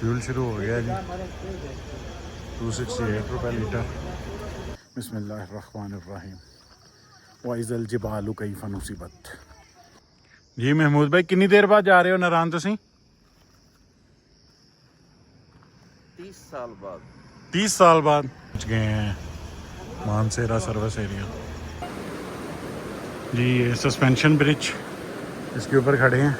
Fuel शुरू हो गया जी, 268 रुपये लीटर। बिस्मिल्लाहिर्रहमानिर्रहीम। वाइज़ल जिबालु कैफ़ा नुसिबत। जी महमूद भाई कितनी देर बाद जा रहे हो नारायण तुसी? 30 साल बाद। 30 साल बाद पहुँच गए हैं मानसेरा सर्विस एरिया जी। ये सस्पेंशन ब्रिज, इसके ऊपर खड़े हैं।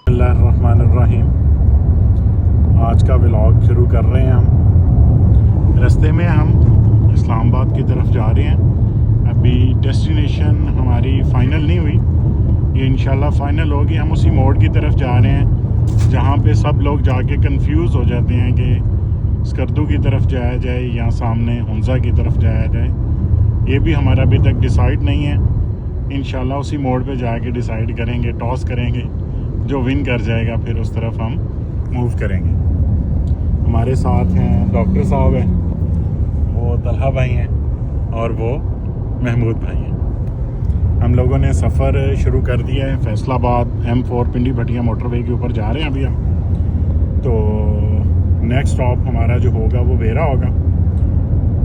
बिस्मिल्लाहिर्रहमानिर्रहीम। आज का व्लॉग शुरू कर रहे हैं हम। रास्ते में हम इस्लामाबाद की तरफ जा रहे हैं। अभी डेस्टिनेशन हमारी फ़ाइनल नहीं हुई, ये इंशाल्लाह फ़ाइनल होगी। हम उसी मोड़ की तरफ जा रहे हैं जहाँ पे सब लोग जाके कंफ्यूज हो जाते हैं कि स्कर्दू की तरफ जाया जाए या सामने हुंजा की तरफ जाया जाए। ये भी हमारा अभी तक डिसाइड नहीं है। इंशाल्लाह उसी मोड़ पे जाके डिसाइड करेंगे, टॉस करेंगे, जो विन कर जाएगा फिर उस तरफ हम मूव करेंगे। हमारे साथ हैं डॉक्टर साहब हैं, वो तलहा भाई हैं और वो महमूद भाई हैं। हम लोगों ने सफ़र शुरू कर दिया है। फैसलाबाद M4 पिंडी भटिया मोटरवे के ऊपर जा रहे हैं अभी हम। तो नेक्स्ट स्टॉप हमारा जो होगा वो बेरा होगा।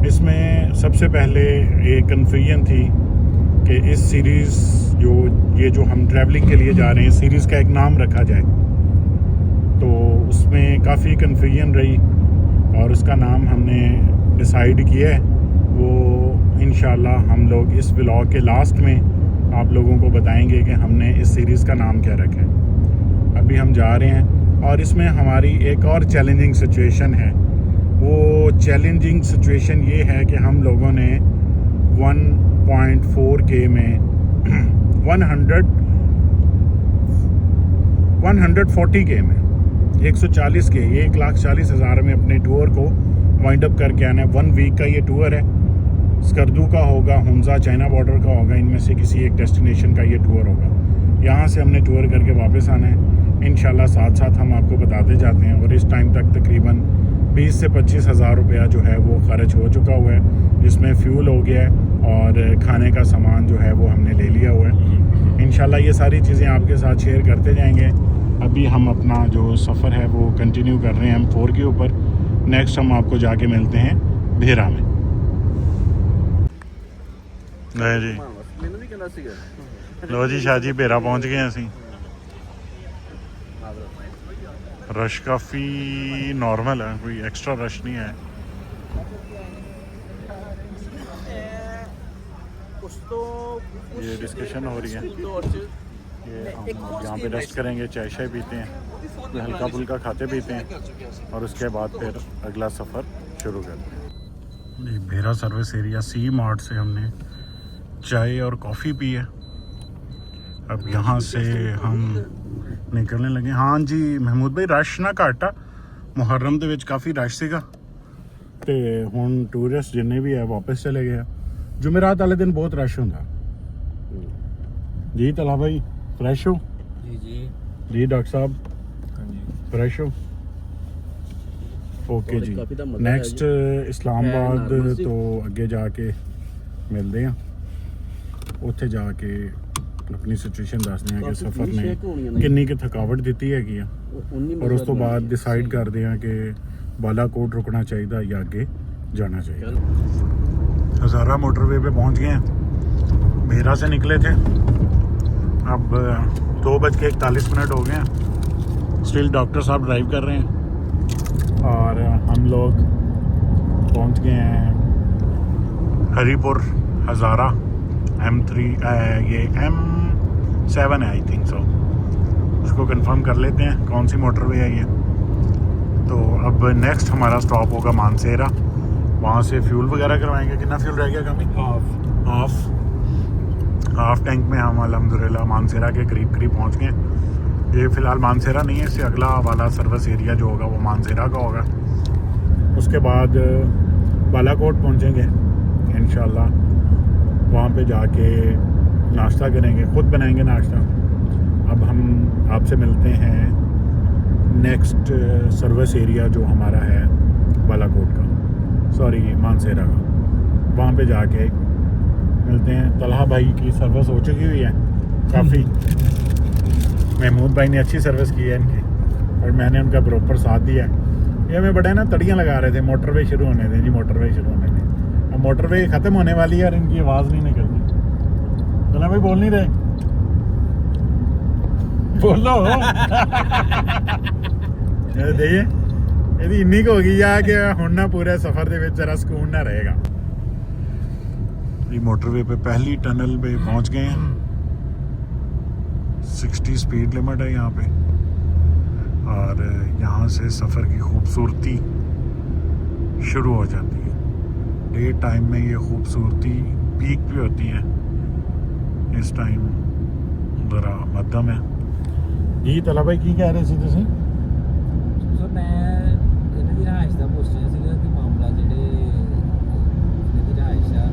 इसमें सबसे पहले एक कन्फ्यूजन थी कि इस सीरीज़ जो हम ट्रैवलिंग के लिए जा रहे हैं, सीरीज़ का एक नाम रखा जाए। तो उसमें काफ़ी कन्फ्यूजन रही और उसका नाम हमने डिसाइड किया है। वो इंशाल्लाह हम लोग इस व्लॉग के लास्ट में आप लोगों को बताएंगे कि हमने इस सीरीज़ का नाम क्या रखा है। अभी हम जा रहे हैं और इसमें हमारी एक और चैलेंजिंग सिचुएशन है। वो चैलेंजिंग सिचुएशन ये है कि हम लोगों ने 1.4K में 140K में 140K 1,40,000 में अपने टूर को वाइंड अप करके आना है। 1 वीक का ये टूर है। स्कर्दू का होगा, हुंजा चाइना बॉर्डर का होगा, इनमें से किसी एक डेस्टिनेशन का ये टूर होगा। यहाँ से हमने टूर करके वापस आना है। इंशाल्लाह साथ साथ हम आपको बताते जाते हैं। और इस टाइम तक तकरीबन 20 से 25 हज़ार रुपया जो है वो ख़र्च हो चुका हुआ है, जिसमें फ्यूल हो गया है और खाने का सामान जो है वो हमने ले लिया हुआ है। इंशाल्लाह ये सारी चीज़ें आपके साथ शेयर करते जाएंगे। अभी हम अपना जो सफ़र है वो कंटिन्यू कर रहे हैं M4 के ऊपर। नेक्स्ट हम आपको जाके मिलते हैं भेरा में। जी लो जी शाह जी भेरा पहुँच गए असी। रश काफ़ी नॉर्मल है, कोई एक्स्ट्रा रश नहीं है। ये डिस्कशन हो रही है, ये हम यहाँ पे रेस्ट करेंगे, चाय शाय पीते हैं, कोई हल्का फुल्का खाते पीते हैं और उसके बाद फिर अगला सफ़र शुरू करते हैं। ये भेरा सर्विस एरिया सी मार्ट से हमने चाय और कॉफ़ी पी है। अब यहाँ से हम निकलने लगे। हाँ जी महमूद भाई, रश ना घट आ, मुहर्रम ਦੇ ਵਿੱਚ काफ़ी रश ਸੀਗਾ ਤੇ ਹੁਣ ਟੂਰਿਸਟ ਜਿੰਨੇ ਵੀ ਹੈ ਵਾਪਸ ਚਲੇ ਗਏ। जुमेरात वाले दिन बहुत रश होंगे जी। तला भाई फ्रेश हो? जी डॉक्टर साहब फ्रेश हो? ओके जी। नेक्स्ट इस्लामाबाद तो अगे जाके मिलते हैं, उत्थे जाके अपनी सिचुएशन दसते हैं कि सफ़र ने किन्नी की थकावट दी हैगी आ, और उस तो बाद डिसाइड करते हैं कि बालाकोट रुकना चाहिए या अगे जाना चाहिए। हज़ारा मोटरवे पे पहुंच गए हैं। भेरा से निकले थे, अब 2:41 हो गए हैं। स्टिल डॉक्टर साहब ड्राइव कर रहे हैं और हम लोग पहुंच गए हैं हरीपुर हज़ारा M3 ये M7 है आई थिंक सो। उसको कंफर्म कर लेते हैं कौन सी मोटरवे है ये। तो अब नेक्स्ट हमारा स्टॉप होगा मानसेरा। वहाँ से फ्यूल वगैरह करवाएंगे। कितना फ्यूल रह गया कमी? हाफ टैंक में हम अल्हम्दुलिल्लाह मानसेरा के करीब पहुँच गए। ये फ़िलहाल मानसेरा नहीं है, इससे अगला वाला सर्विस एरिया जो होगा वो मानसेरा का होगा। उसके बाद बालाकोट पहुँचेंगे इंशाल्लाह। वहाँ पे जाके नाश्ता करेंगे, ख़ुद बनाएंगे नाश्ता। अब हम आपसे मिलते हैं नेक्स्ट सर्विस एरिया जो हमारा है बालाकोट का, सॉरी मानसेरा का। वहाँ पे जाके मिलते हैं। तलहा भाई की सर्विस हो चुकी हुई है काफ़ी। महमूद भाई ने अच्छी सर्विस की है इनकी और मैंने उनका प्रॉपर साथ दिया है। ये हमें बड़े ना तड़ियाँ लगा रहे थे, मोटरवे शुरू होने दें जी, मोटरवे शुरू होने दें। अब मोटरवे ख़त्म होने वाली है और इनकी आवाज़ नहीं निकलती। चला भाई बोल नहीं रहे, बोलो देखिए ਇਹਦੀ ਇੰਨੀ ਕੁ ਹੋ ਗਈ ਆ ਕਿ ਹੁਣ ਨਾ ਪੂਰੇ ਸਫ਼ਰ ਦੇ ਵਿੱਚ ਜਰਾ ਸਕੂਨ ਨਾ ਰਹੇਗਾ। ये मोटरवे पे पहली टनल पे पहुंच गए हैं। 60 स्पीड लिमिट है यहाँ पे और यहाँ से सफ़र की खूबसूरती शुरू हो जाती है। डे टाइम में ये खूबसूरती पीक भी होती है, इस टाइम ज़रा मध्यम है। जी तला भाई की कह रहे थे तुसीं? ਸੋ ਮੈਂ ਇਹਨਾਂ ਦੀ ਰਿਹਾਇਸ਼ ਦਾ ਪੁੱਛ ਰਿਹਾ ਸੀਗਾ ਕਿ ਮਾਮਲਾ ਜਿਹੜੇ ਇਹਨਾਂ ਦੀ ਰਿਹਾਇਸ਼ ਆ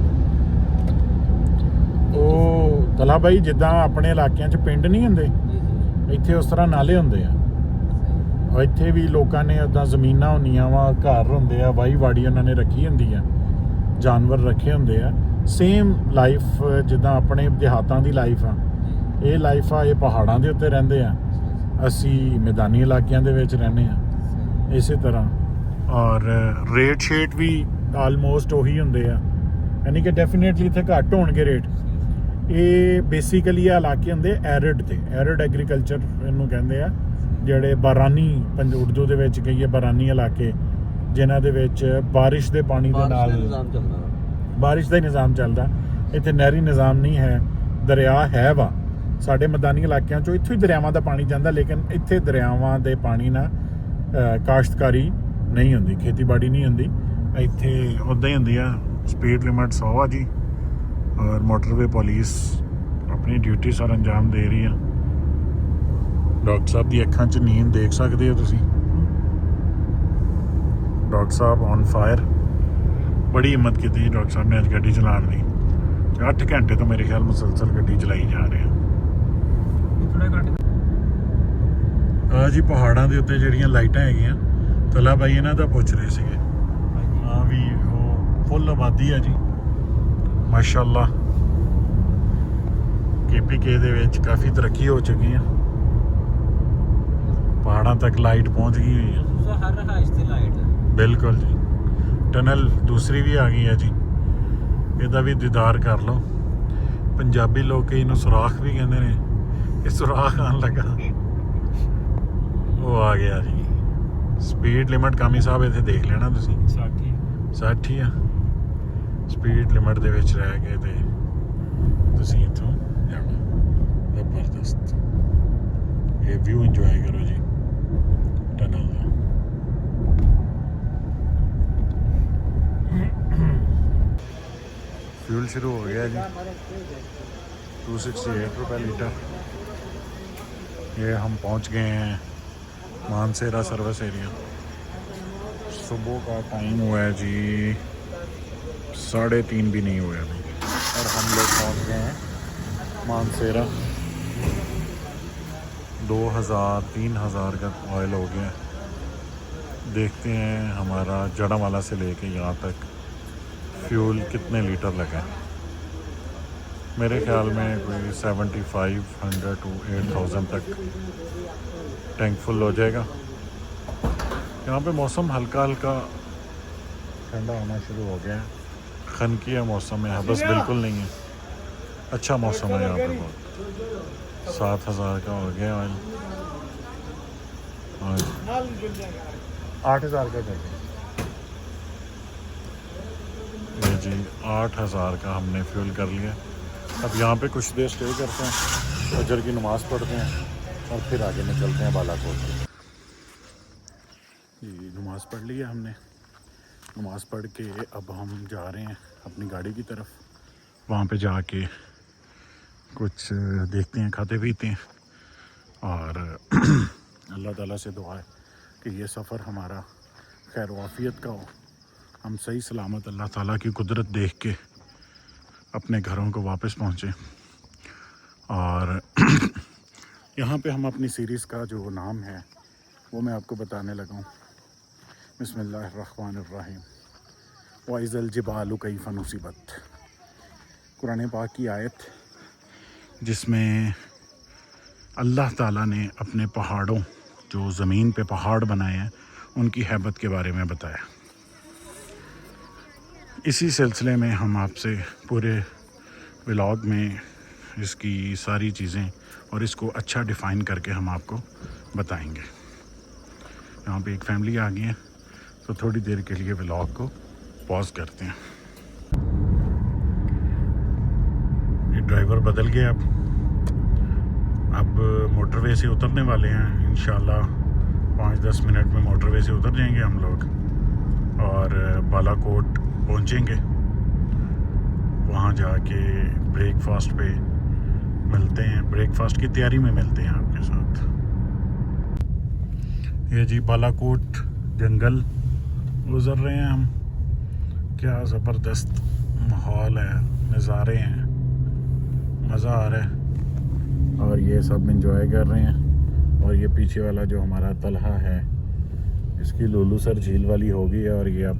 ਉਹ ਤਲਾ ਭਾਈ ਜਿੱਦਾਂ ਆਪਣੇ ਇਲਾਕਿਆਂ 'ਚ ਪਿੰਡ ਨਹੀਂ ਹੁੰਦੇ, ਜੀ ਜੀ ਇੱਥੇ ਉਸ ਤਰ੍ਹਾਂ ਨਾਲੇ ਹੁੰਦੇ ਆ। ਔਰ ਇੱਥੇ ਵੀ ਲੋਕਾਂ ਨੇ ਉੱਦਾਂ ਜ਼ਮੀਨਾਂ ਹੁੰਦੀਆਂ ਵਾ, ਘਰ ਹੁੰਦੇ ਆ, ਵਾਹੀ ਵਾੜੀ ਉਹਨਾਂ ਨੇ ਰੱਖੀ ਹੁੰਦੀ ਆ, ਜਾਨਵਰ ਰੱਖੇ ਹੁੰਦੇ ਆ। ਸੇਮ ਲਾਈਫ ਜਿੱਦਾਂ ਆਪਣੇ ਦਿਹਾਤਾਂ ਦੀ ਲਾਈਫ ਆ, ਇਹ ਲਾਈਫ ਆ, ਇਹ ਪਹਾੜਾਂ ਦੇ ਉੱਤੇ ਰਹਿੰਦੇ ਆ, ਅਸੀਂ ਮੈਦਾਨੀ ਇਲਾਕਿਆਂ ਦੇ ਵਿੱਚ ਰਹਿੰਦੇ ਆ ਇਸੇ ਤਰ੍ਹਾਂ। ਔਰ ਰੇਟ ਸ਼ੇਟ ਵੀ ਆਲਮੋਸਟ ਉਹੀ ਹੁੰਦੇ ਆ, ਯਾਨੀ ਕਿ ਡੈਫੀਨੇਟਲੀ ਇੱਥੇ ਘੱਟ ਹੋਣਗੇ ਰੇਟ। ਇਹ ਬੇਸਿਕਲੀ ਇਹ ਇਲਾਕੇ ਹੁੰਦੇ ਐਰਿਡ ਤੇ, ਐਰਿਡ ਐਗਰੀਕਲਚਰ ਇਹਨੂੰ ਕਹਿੰਦੇ ਆ, ਜਿਹੜੇ ਬਾਰਾਨੀ ਉਰਦੂ ਦੇ ਵਿੱਚ ਕਹੀਏ ਬਾਰਾਨੀ ਇਲਾਕੇ, ਜਿਨ੍ਹਾਂ ਦੇ ਵਿੱਚ ਬਾਰਿਸ਼ ਦੇ ਪਾਣੀ ਦੇ ਨਾਲ ਬਾਰਿਸ਼ ਦਾ ਹੀ ਨਿਜ਼ਾਮ ਚੱਲਦਾ। ਇੱਥੇ ਨਹਿਰੀ ਨਿਜ਼ਾਮ ਨਹੀਂ ਹੈ, ਦਰਿਆ ਹੈ ਵਾ। ਸਾਡੇ ਮੈਦਾਨੀ ਇਲਾਕਿਆਂ 'ਚੋਂ ਇੱਥੋਂ ਹੀ ਦਰਿਆਵਾਂ ਦਾ ਪਾਣੀ ਜਾਂਦਾ, ਲੇਕਿਨ ਇੱਥੇ ਦਰਿਆਵਾਂ ਦੇ ਪਾਣੀ ਨਾਲ ਕਾਸ਼ਤਕਾਰੀ ਨਹੀਂ ਹੁੰਦੀ, ਖੇਤੀਬਾੜੀ ਨਹੀਂ ਹੁੰਦੀ। ਇੱਥੇ ਉੱਦਾਂ ਹੀ ਹੁੰਦੀ ਆ। ਸਪੀਡ ਲਿਮਟ 100 ਆ ਜੀ ਔਰ ਮੋਟਰਵੇ ਪੁਲਿਸ ਆਪਣੀ ਡਿਊਟੀ ਸਰ ਅੰਜਾਮ ਦੇ ਰਹੀ ਆ। ਡਾਕਟਰ ਸਾਹਿਬ ਦੀ ਅੱਖਾਂ 'ਚ ਨੀਂਦ ਦੇਖ ਸਕਦੇ ਹੋ ਤੁਸੀਂ। Doctor Sahib on fire. ਬੜੀ ਹਿੰਮਤ ਕੀਤੀ ਡਾਕਟਰ ਸਾਹਿਬ ਨੇ ਅੱਜ ਗੱਡੀ ਚਲਾਉਣ ਦੀ। 8 ਘੰਟੇ ਤੋਂ ਮੇਰੇ ਖਿਆਲ ਮੁਸਲਸਲ ਗੱਡੀ ਚਲਾਈ ਜਾ ਰਹੇ ਆ। ਆ ਜੀ ਪਹਾੜਾਂ ਦੇ ਉੱਤੇ ਜਿਹੜੀਆਂ ਲਾਈਟਾਂ ਹੈਗੀਆਂ, ਤਲਾ ਬਾਈ ਇਹਨਾਂ ਦਾ ਪੁੱਛ ਰਹੇ ਸੀਗੇ। ਹਾਂ ਵੀ ਉਹ ਫੁੱਲ ਆਬਾਦੀ ਹੈ ਜੀ ਮਾਸ਼ਾਅੱਲਾ। KPK ਦੇ ਵਿੱਚ ਕਾਫੀ ਤਰੱਕੀ ਹੋ ਚੁੱਕੀ ਆ, ਪਹਾੜਾਂ ਤੱਕ ਲਾਈਟ ਪਹੁੰਚ ਗਈ ਹੋਈ ਹੈ। ਸੋ ਹਰ ਰਿਹਾਇਸ਼ ਤੇ ਲਾਈਟ ਹੈ। ਬਿਲਕੁਲ ਜੀ। ਟਨਲ ਦੂਸਰੀ ਵੀ ਆ ਗਈ ਹੈ ਜੀ, ਇਹਦਾ ਵੀ ਦੀਦਾਰ ਕਰ ਲਓ। ਪੰਜਾਬੀ ਲੋਕ ਇਹਨੂੰ ਸੁਰਾਖ ਵੀ ਕਹਿੰਦੇ ਨੇ। ਇਹ ਸੁਰਾਖ ਆਉਣ ਲੱਗਾ, ਉਹ ਆ ਗਿਆ ਜੀ। ਸਪੀਡ ਲਿਮਟ ਕਾਮੀ ਸਾਹਿਬ ਇੱਥੇ ਦੇਖ ਲੈਣਾ ਤੁਸੀਂ, 60 ਆ ਸਪੀਡ ਲਿਮਟ ਦੇ ਵਿੱਚ ਰਹਿ ਕੇ ਤੇ ਤੁਸੀਂ ਇੱਥੋਂ ਜਾਣਾ। ਜ਼ਬਰਦਸਤ ਇਹ ਵਿਊ ਇੰਜੋਏ ਕਰੋ ਜੀ ਟਨਲ ਦਾ। फ्यूल शुरू हो गया जी, 268 रुपये लीटर। ये हम पहुंच गए हैं मानसेरा सर्विस एरिया। सुबह का टाइम हुआ है जी 3:30 भी नहीं हुए अभी और हम लोग पहुंच गए हैं मानसेरा। 2000-3000 का ऑयल हो गया। देखते हैं हमारा जड़ावाला से लेके यहाँ तक फ्यूल कितने लीटर लगा। मेरे ख्याल में कोई 7500 to 8000 तक टैंक फुल हो जाएगा। यहाँ पे मौसम हल्का हल्का ठंडा होना शुरू हो गया है। खनकिया मौसम है, बस बिल्कुल नहीं है, अच्छा मौसम है यहाँ पे बहुत। 7000 का हो गया ऑयल और 8000 का चाहिए जी। 8000 का हमने फ्यूल कर लिया। अब यहाँ पे कुछ देर स्टे करते हैं, फजर की नमाज़ पढ़ते हैं और फिर आगे निकलते हैं बालाकोट से। जी नमाज़ पढ़ लिया हमने। नमाज़ पढ़ के अब हम जा रहे हैं अपनी गाड़ी की तरफ। वहाँ पे जाके कुछ देखते हैं, खाते पीते हैं और अल्लाह ताला से दुआ है कि ये सफ़र हमारा खैर वाफियत का हो, हम सही सलामत अल्लाह ताला की कुदरत देख के अपने घरों को वापस पहुँचे। और यहाँ पे हम अपनी सीरीज़ का जो नाम है वो मैं आपको बताने लगा हूँ। बिस्मिल्लाहिर्रहमानिर्रहीम वाइज़ल जिबालु कैफ़ा नुसिबत। कुरान पाक की आयत जिसमें अल्लाह ताला ने अपने पहाड़ों, जो ज़मीन पे पहाड़ बनाए हैं, उनकी हैबत के बारे में बताया। इसी सिलसिले में हम आपसे पूरे व्लॉग में इसकी सारी चीज़ें और इसको अच्छा डिफ़ाइन करके हम आपको बताएंगे। यहाँ पे एक फैमिली आ गई है, तो थोड़ी देर के लिए व्लॉग को पॉज करते हैं। ये ड्राइवर बदल गए। अब मोटरवे से उतरने वाले हैं। इंशाल्लाह 5-10 मिनट में मोटरवे से उतर जाएंगे हम लोग और बालाकोट पहुंचेंगे। वहाँ जाके ब्रेकफास्ट पे मिलते हैं, ब्रेकफास्ट की तैयारी में मिलते हैं आपके साथ। ये जी बालाकोट जंगल गुज़र रहे हैं हम। क्या ज़बरदस्त माहौल है, नज़ारे हैं, मज़ा आ रहा है और ये सब एंजॉय कर रहे हैं। और ये पीछे वाला जो हमारा तलहा है, इसकी लुलू सर झील वाली होगी और ये अब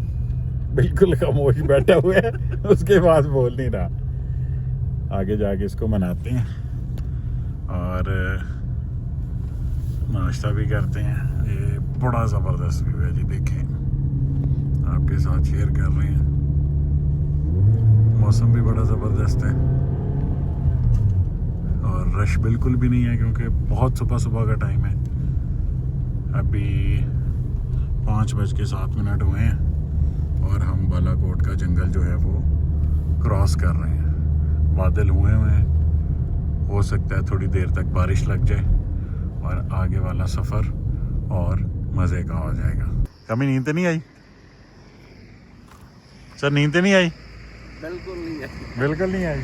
बिल्कुल खामोश बैठा हुआ है, उसके बाद बोल नहीं रहा। आगे जाके इसको मनाते हैं और नाश्ता भी करते हैं। ये बड़ा ज़बरदस्त व्यू है जी, देखें, आपके साथ शेयर कर रहे हैं। मौसम भी बड़ा ज़बरदस्त है और रश बिल्कुल भी नहीं है क्योंकि बहुत सुबह का टाइम है। अभी 5:07 हुए हैं और हम बालाकोट का जंगल जो है वो क्रॉस कर रहे हैं। बादल हुए हैं, हो सकता है थोड़ी देर तक बारिश लग जाए और आगे वाला सफ़र और मज़े का हो जाएगा। कभी नींद तो नहीं आई सर? नींद तो नहीं आई? बिल्कुल नहीं है। बिल्कुल नहीं आई।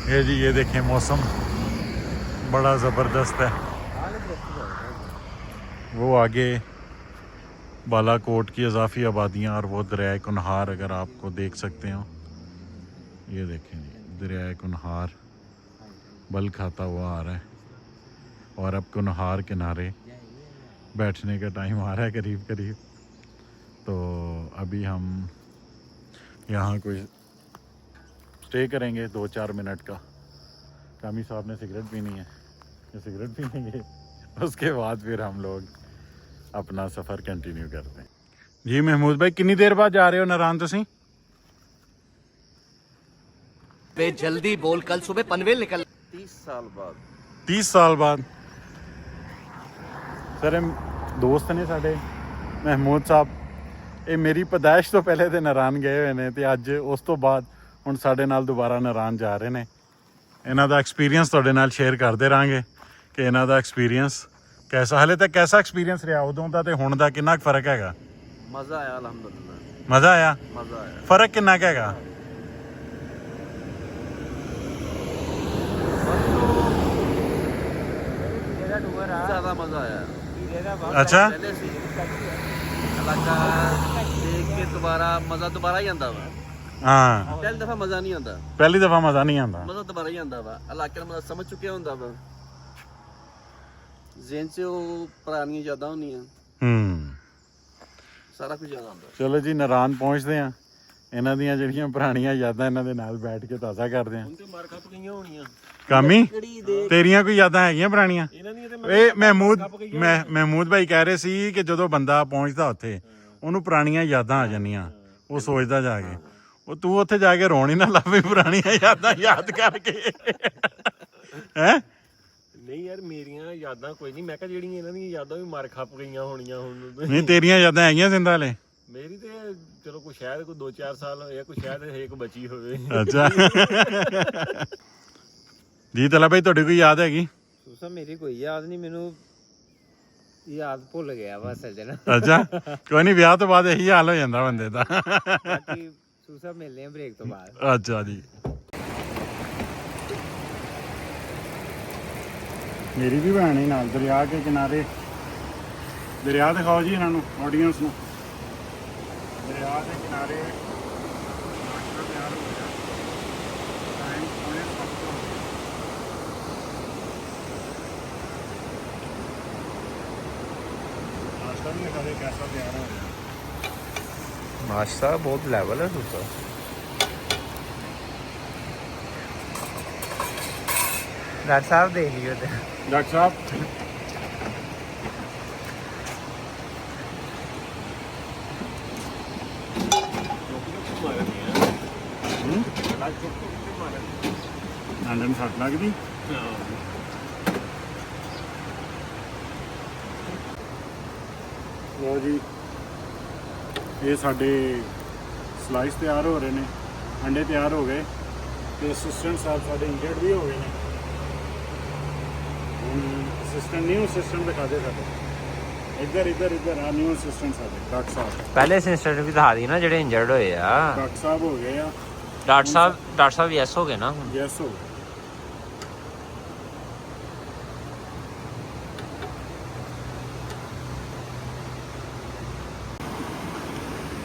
ये जी ये देखें, मौसम बड़ा ज़बरदस्त है। वो आगे बालाकोट की इजाफी आबादियाँ और वो दरिया कुनहार अगर आपको देख सकते हो, ये देखें जी, दरिया कुनहार बल खाता हुआ आ रहा है और अब कुनहार किनारे बैठने का टाइम आ रहा है करीब करीब। तो अभी हम यहाँ कोई स्टे करेंगे 2-4 मिनट का। कामी साहब ने सिगरेट पीनी है, ये सिगरेट पीनेंगे, उसके बाद फिर हम लोग अपना सफ़र कंटिन्यू करते हैं। जी महमूद भाई, कितनी देर बाद जा रहे हो नारायण तुसी? बे जल्दी बोल, कल सुबह पनवेल निकल। 30 साल बाद। 30 साल बाद। सर दोस्त ने साढ़े महमूद साहब, ये मेरी पैदाइश तो पहले तो नारायण गए हुए ने ते अज उस तो बाद ਹੁਣ ਸਾਡੇ ਨਾਲ ਦੁਬਾਰਾ ਨਾਰਾਇਣ ਜਾ ਰਹੇ ਨੇ। ਇਹਨਾਂ ਦਾ ਐਕਸਪੀਰੀਅੰਸ ਤੁਹਾਡੇ ਨਾਲ ਸ਼ੇਅਰ ਕਰਦੇ ਰਾਂਗੇ ਕਿ ਇਹਨਾਂ ਦਾ ਐਕਸਪੀਰੀਅੰਸ कैसा, हाले तक कैसा एक्सपीरियंस रहा उदों का ते हुण दा कितना फर्क हैगा? मज़ा आया अल्हम्दुलिल्लाह। मज़ा आया? मज़ा आया। फर्क कितना हैगा? ज़्यादा मज़ा आया। अच्छा, पहले से इलाका देख के मज़ा ही आंदा वा। हाँ, पहली दफ़ा मज़ा नहीं आंदा। पहली दफ़ा मज़ा नहीं आता। मज़ा दोबारा ही आंदा वा। इलाके दा मज़ा समझ चुके होंदा वा। ज़हन से वो पुरानी यादां होंदियां, सारा कुछ याद आंदा। चलो जी नारायण पहुँचते हैं। ਇਹਨਾਂ ਦੀਆਂ ਜਿਹੜੀਆਂ ਪੁਰਾਣੀਆਂ ਯਾਦਾਂ ਇਹਨਾਂ ਦੇ ਨਾਲ ਬੈਠ ਕੇ ਤਾਜ਼ਾ ਕਰਦੇ ਆਂ। ਹੁਣ ਤੇ ਮਾਰ ਖੱਪ ਗਈਆਂ ਹੋਣੀਆਂ। ਕਾਮੀ ਤੇਰੀਆਂ ਕੋਈ ਯਾਦਾਂ ਹੈਗੀਆਂ ਪੁਰਾਣੀਆਂ? ਇਹ ਮਹਿਮੂਦ ਭਾਈ ਕਹਿ ਰਹੇ ਸੀ ਕਿ ਜਦੋਂ ਬੰਦਾ ਪਹੁੰਚਦਾ ਉੱਥੇ ਉਹਨੂੰ ਪੁਰਾਣੀਆਂ ਯਾਦਾਂ ਆ ਜਾਂਦੀਆਂ, ਉਹ ਸੋਚਦਾ ਜਾ ਕੇ, ਉਹ ਤੂੰ ਉੱਥੇ ਜਾ ਕੇ ਰੋਣ ਹੀ ਨਾ ਲੱਭੇ ਪੁਰਾਣੀਆਂ ਯਾਦਾਂ ਯਾਦ ਕਰਕੇ। ਹੈ ਨਹੀਂ ਯਾਰ, ਮੇਰੀਆਂ ਯਾਦਾਂ ਕੋਈ ਨਹੀਂ। ਮੈਂ ਕਿਹਾ ਜਿਹੜੀਆਂ ਇਹਨਾਂ ਦੀਆਂ ਯਾਦਾਂ ਵੀ ਮਾਰ ਖੱਪ ਗਈਆਂ ਹੋਣੀਆਂ ਹੁਣ। ਨਹੀਂ ਤੇਰੀਆਂ ਯਾਦਾਂ ਹੈਗੀਆਂ ਜ਼ਿੰਦਾ ਹਲੇ? ਮੇਰੀ ਤੇ ਚਲੋ ਕੋਈ ਸ਼ਾਇਦ ਕੋਈ 2-4 ਸਾਲ ਹੋਏ, ਕੋਈ ਸ਼ਾਇਦ ਇੱਕ ਬਚੀ ਹੋਵੇ। ਅੱਛਾ ਜੀ ਤਲਾ ਭਾਈ, ਤੁਹਾਡੀ ਕੋਈ ਯਾਦ ਹੈਗੀ? ਸੂਸਾ ਮੇਰੀ ਕੋਈ ਯਾਦ ਨਹੀਂ, ਮੈਨੂੰ ਯਾਦ ਭੁੱਲ ਗਿਆ ਬਸ ਜਨਾ। ਅੱਛਾ, ਕੋਈ ਨਹੀਂ, ਵਿਆਹ ਤੋਂ ਬਾਅਦ ਇਹੀ ਹਾਲ ਹੋ ਜਾਂਦਾ ਬੰਦੇ ਦਾ। ਬਾਕੀ ਸੂਸਾ ਮਿਲਦੇ ਆ ਬ੍ਰੇਕ ਤੋਂ ਬਾਅਦ। ਅੱਛਾ ਜੀ। ਮੇਰੀ ਵੀ ਭੈਣ ਹੀ ਨਾਲ ਦਰਿਆ ਕੇ ਕਿਨਾਰੇ। ਦਰਿਆ ਦਿਖਾਓ ਜੀ ਇਹਨਾਂ ਨੂੰ, ਆਡੀਅנס ਨੂੰ। ਦਰਿਆ ਦੇ ਕਿਨਾਰੇ ਨਾਸ਼ਤਾ ਤਿਆਰ ਹੋ ਗਿਆ। ਟਾਈਮ ਪੌਣੇ 7 ਹੋ ਗਿਆ। नाश्ता भी दिखा दे कैसा तैयार हो गया। नाश्ता बहुत लेवल है दूसरा। डॉक्टर साहब देख लियो ते डॉक्टर साहब सट लगती लो जी ये साढ़े स्लाइस तैयार हो रहे हैं अंडे तैयार हो गए तो असिस्टेंट साहब साढ़े इंजर्ड भी हो गए हैं असिस्टेंट न्यू असिस्टेंट दिखा दे साढ़े इधर इधर इधर हाँ न्यू असिस्टेंट साढ़े डॉक्टर साहब पहले असिस्टेंट भी दिखा दी ना जेडे इंजर्ड होए आ डॉक्टर साहब हो गए आ डॉक्टर साहब यस हो गए ना हुण यस हो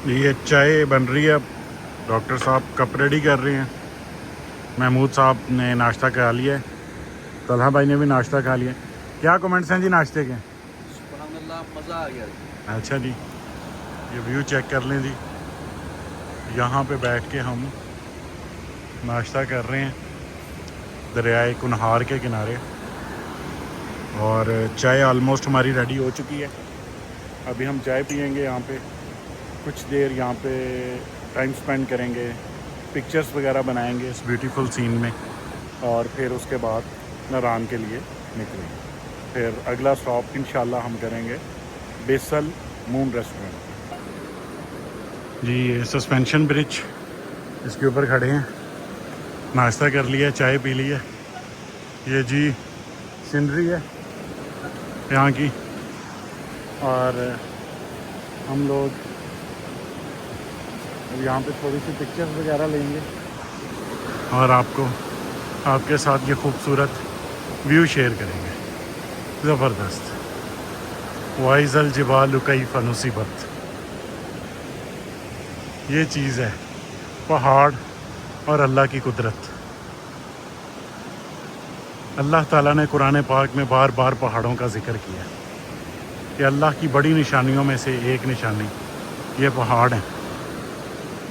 ये चाय बन रही है डॉक्टर साहब कप रेडी कर रहे हैं महमूद साहब ने नाश्ता खा लिया है तलहा भाई ने भी नाश्ता खा लिया क्या कमेंट्स हैं जी नाश्ते के मज़ा आ गया। अच्छा जी ये व्यू चेक कर लें जी यहाँ पे बैठ के हम नाश्ता कर रहे हैं दरियाए कुनहार के किनारे और चाय ऑलमोस्ट हमारी रेडी हो चुकी है अभी हम चाय पियेंगे यहाँ पे कुछ देर यहाँ पे टाइम स्पेंड करेंगे पिक्चर्स वगैरह बनाएंगे इस ब्यूटीफुल सीन में और फिर उसके बाद नारान के लिए निकलेंगे फिर अगला स्टॉप इंशाल्लाह हम करेंगे बेसल मून रेस्टोरेंट जी ये सस्पेंशन ब्रिज इसके ऊपर खड़े हैं नाश्ता कर लिया चाय पी ली है ये जी सीनरी है यहाँ की और हम लोग अब यहाँ पे थोड़ी सी पिक्चर्स वगैरह लेंगे और आपके साथ ये खूबसूरत व्यू शेयर करेंगे ज़बरदस्त वाइज़ल जिबाल कैफ़ नुसिबत ये चीज़ है पहाड़ और अल्लाह की कुदरत अल्लाह ताला ने कुरान पाक में बार बार पहाड़ों का जिक्र किया कि अल्लाह की बड़ी निशानियों में से एक निशानी ये पहाड़ हैं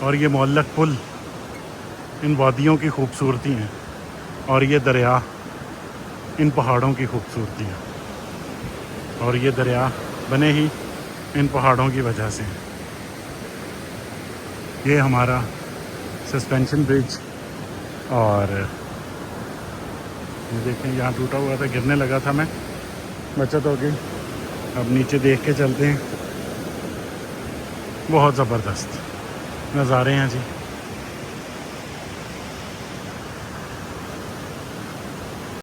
और ये मुअल्लक पुल इन वादियों की खूबसूरती हैं और ये दरिया इन पहाड़ों की खूबसूरती है और ये दरिया बने ही इन पहाड़ों की वजह से ये हमारा सस्पेंशन ब्रिज और ये देखें यहाँ टूटा हुआ था गिरने लगा था मैं बचत हो गई अब नीचे देख के चलते हैं बहुत ज़बरदस्त नज़ारे हैं जी